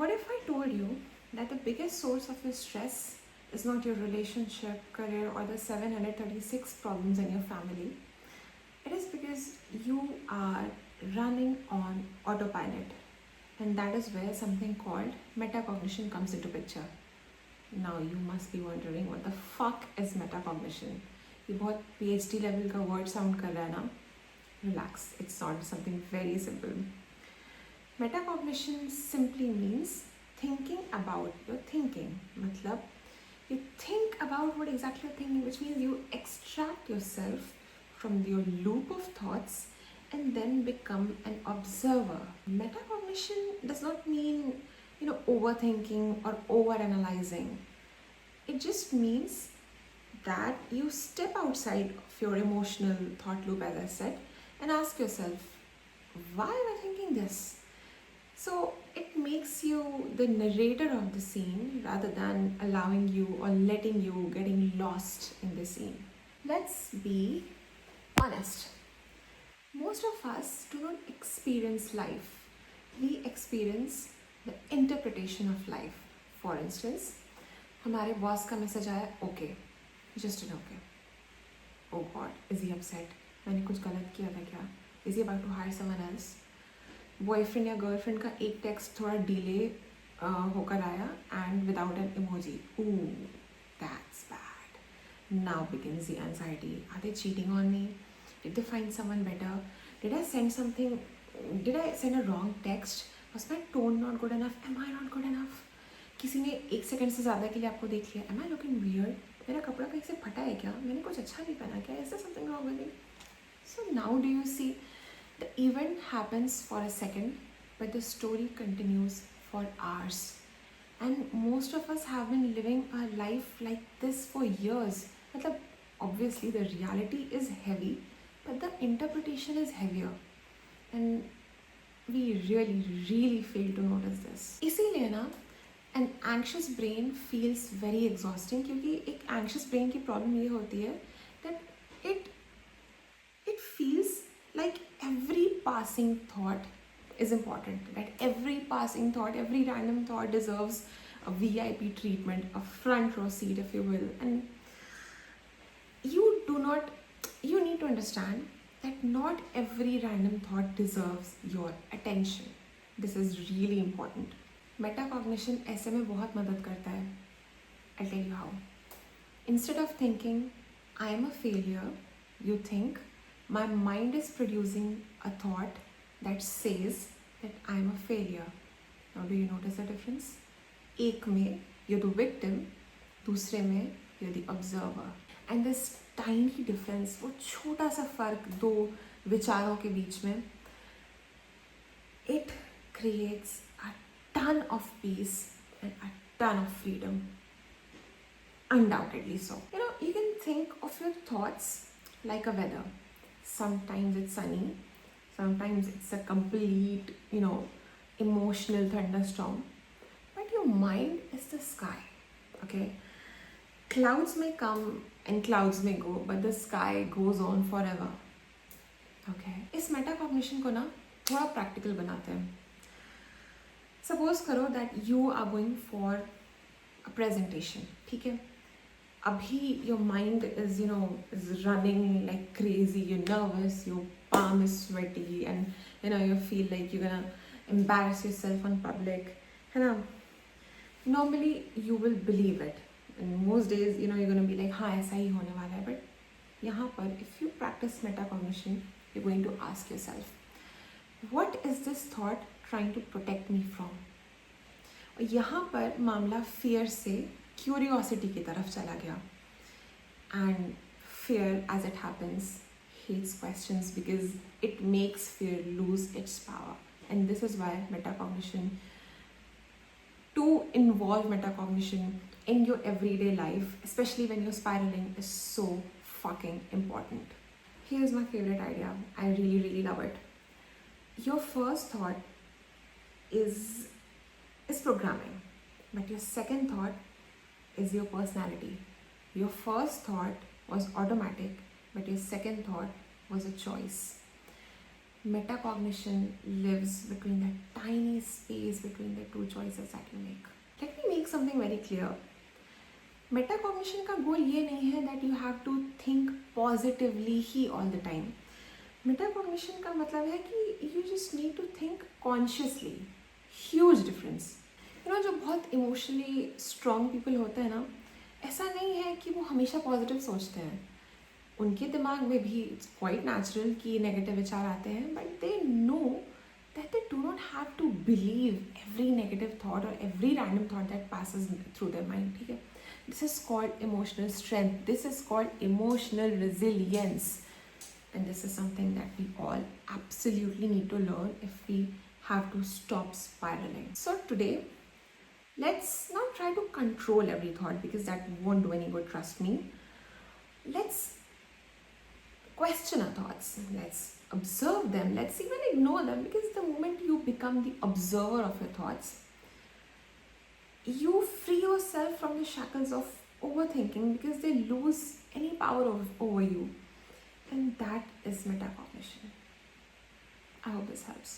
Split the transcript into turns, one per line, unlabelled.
What if I told you that the biggest source of your stress is not your relationship, career, or the 736 problems in your family? It is because you are running on autopilot, and that is where something called metacognition comes into picture. Now you must be wondering what the fuck is metacognition? ये बहुत PhD level का word sound कर रहा है ना? Relax, it's not something very simple. Metacognition simply means thinking about your thinking. मतलब you think about what exactly you're thinking, which means you extract yourself from your loop of thoughts and then become an observer. Metacognition does not mean, overthinking or overanalyzing. It just means that you step outside of your emotional thought loop, as I said, and ask yourself, why am I thinking this? So it makes you the narrator of the scene rather than allowing you or letting you getting lost in the scene. Let's be honest. Most of us do not experience life. We experience the interpretation of life. For instance, हमारे boss का message आया okay, just an okay. Oh God, is he upset? मैंने कुछ गलत किया था क्या? Is he about to hire someone else? Boyfriend या गर्लफ्रेंड का एक टेक्स्ट थोड़ा डिले होकर आया and without an emoji. Ooh, that's bad. Now begins the anxiety. Are they cheating on me? Did they find someone better? Did I send a wrong text? Was my tone not good enough? Am I not good enough? किसी ने 1 second से ज़्यादा के लिए आपको देख लिया. Am I looking weird? मेरा कपड़ा कहीं से फटा है क्या? मैंने कुछ अच्छा नहीं पहना क्या? Is there something wrong with me? So now do you see? The event happens for a second, but the story continues for hours. And most of us have been living our life like this for years. मतलब, obviously the reality is heavy, but the interpretation is heavier. And we really fail to notice this. इसीलिए ना, an anxious brain feels very exhausting, क्योंकि एक anxious brain की problem ये होती है that it feels like every passing thought is important, that every passing thought, every random thought deserves a VIP treatment, a front row seat, if you will. And you need to understand that not every random thought deserves your attention. This is really important. Metacognition ऐसे में बहुत मदद करता है. I'll tell you how. Instead of thinking I am a failure, you think my mind is producing a thought that says that I am a failure. Now do you notice the difference? एक में you're the victim, दूसरे में you're the observer. And this tiny difference, वो छोटा सा फर्क दो विचारों के बीच में, it creates a ton of peace and a ton of freedom. Undoubtedly so. You can think of your thoughts like a weather. Sometimes it's sunny, sometimes it's a complete, emotional thunderstorm. But your mind is the sky, okay? Clouds may come and clouds may go, but the sky goes on forever, okay? इस metacognition को ना थोड़ा practical बनाते हैं. Suppose करो that you are going for a presentation, ठीक है? Abhi, your mind is running like crazy. You're nervous, your palm is sweaty, and you feel like you're gonna embarrass yourself on public. Normally you will believe it, and most days you're gonna be like, हाँ ऐसा ही होने वाला है. But यहाँ पर if you practice metacognition, you're going to ask yourself, what is this thought trying to protect me from? और यहाँ पर मामला fear से क्यूरियोसिटी की तरफ चला गया. And fear, as it happens, hates questions because it makes fear lose its power. And this is why to involve metacognition in your everyday life, especially when you're spiraling, is so fucking important. Here's my favorite idea. I really love it. Your first thought is programming, but your second thought is your personality. Your first thought was automatic, but your second thought was a choice. Metacognition lives between that tiny space between the two choices that you make. Let me make something very clear. Metacognition का गोल ये नहीं है that you have to think positively he all the time. Metacognition का मतलब है कि you just need to think consciously. Huge difference. You know, जो बहुत emotionally strong people होते हैं ना, ऐसा नहीं है कि वो हमेशा पॉजिटिव सोचते हैं. उनके दिमाग में भी इट्स क्वाइट नेचुरल कि नेगेटिव विचार आते हैं, but they know that they do not have to believe every negative thought और every random thought that passes through their mind. ठीक है, this is called emotional strength, this is called emotional resilience, and this is something that we all absolutely need to learn if we have to stop spiraling. So today, let's not try to control every thought because that won't do any good, trust me. Let's question our thoughts, let's observe them, let's even ignore them, because the moment you become the observer of your thoughts, you free yourself from the shackles of overthinking because they lose any power over you. And that is metacognition. I hope this helps.